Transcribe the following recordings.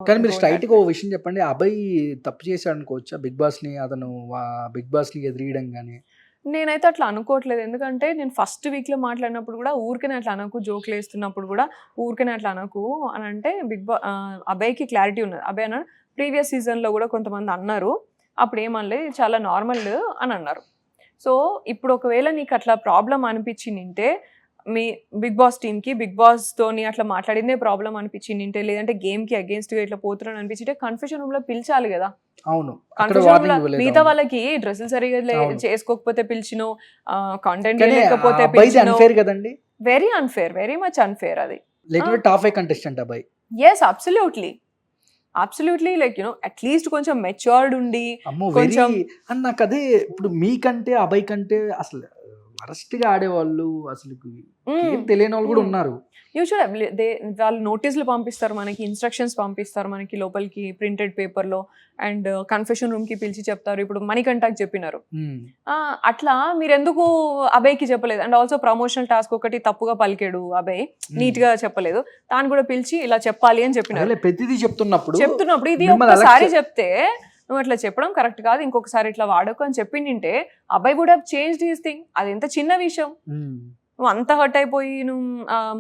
కానీ మీరు గో స్ట్రైట్‌గా దట్ ఓ విషయం చెప్పండి. అభయ్ తప్పు చేశాడనుకోవచ్చా? 'బిగ్ బాస్‌ని' అతను 'బిగ్ బాస్‌ని' ఎదిరియడం గాని. నేనైతే అట్లా అనుకోవట్లేదు. ఎందుకంటే నేను ఫస్ట్ వీక్‌లో మాట్లాడినప్పుడు గూడా ఊరికనే అట్లా అనకు, జోకులేస్తున్నప్పుడు గూడా ఊరికనే అట్లా అనకు అనంటే అభయ్‌కి క్లారిటీ ఉన్నది. అభయ్ అన్నాడు, "ప్రీవియస్ సీజన్‌లో గూడా కొంతమంది అన్నారు. అప్పుడేమనలేదు. ఇది చాలా నార్మల్" అని అన్నారు. సో, ఇప్పుడు ఒకవేళ నీకట్లా ప్రాబ్లమ్ అనిపిచ్చిండింటే, మీ 'బిగ్ బాస్' టీమ్‌కి 'బిగ్ బాస్‌తోని అట్లా మాట్లాడిందే ప్రాబ్లమ్ అనిపిచ్చిండింటే, లేదంటే గేమ్‌కి అగెయిన్స్ట్‌గా ఇట్లా పోతున్నాను అనిపించింటే కన్ఫెషన్ రూమ్‌లో పిలిచాలి గదా! అవును. అక్కడ కన్ఫెషన్ రూమ్‌లో వార్నింగ్ ఇవ్వలేదు. మిగతా అవును. వాళ్ళకి డ్రెస్సులు సరిగ్గా అవును. చేసుకోకపోతే పిలిచినో, కంటెంట్ కానీ చేయలేకపోతే అబ్బాయిది పిలిచినో అన్‌ఫెయిర్ గదండీ! Very unfair. Very much unfair అది. ఆ! లేకుంటే టాప్ 5 కంటెస్టెంట్ అబ్బాయి. Yes. Absolutely. Absolutely like at least కొంచెం మెచ్యూర్డ్ ఉండి అమ్మో! కొంచెం నాకదే ఇప్పుడు మీకంటే, అభయ్ కంటే అసలు వరస్ట్‌గా ఆడేవాళ్ళు అసలుకి హ్మ్. ఏం తెలియనోళ్ళు గూడా హ్మ్. ఉన్నారు. యూ షుడ్ హావ్ వాళ్ళు నోటీసులు పంపిస్తారు మనకి, ఇన్‌స్ట్రక్షన్స్ పంపిస్తారు మనకి లోపలికి ప్రింటెడ్ పేపర్‌లో. అండ్ కన్ఫెషన్ రూమ్‌కి పిలిచి చెప్తారు. ఇప్పుడు మణికంఠకి చెప్పినారు. హ్మ్. అట్లా మీరెందుకు అభయ్‌కి చెప్పలేదు? అండ్ ఆల్సో ప్రమోషనల్ టాస్క్ ఒకటి తప్పుగా పలికాడు అభయ్. హ్మ్. నీట్‌గా చెప్పలేదు. దాన్ని కూడా పిలిచి ఇలా చెప్పాలి అని చెప్పినారు. అదేలే ప్రతిదీ చెప్తున్నప్పుడు చెప్తున్నప్పుడు ఇది మిమ్మల్ని ఒక్కసారి చెప్తే, "నువ్వు అట్లా చెప్పడం కరెక్ట్ కాదు. ఇంకొకసారి ఇట్లా వాడకు" అని చెప్పిండింటే Abhay would have changed his thing. అది ఎంత చిన్న విషయం. హ్మ్. నువ్వు అంత హర్ట్ అయిపోయి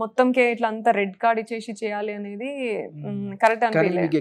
మొత్తంకే ఇట్లా అంత రెడ్ కార్డ్ ఇచ్చేసి చేయాలి అనేది హ్మ్. కరెక్ట్ కానీ అనిపియలే. మీకు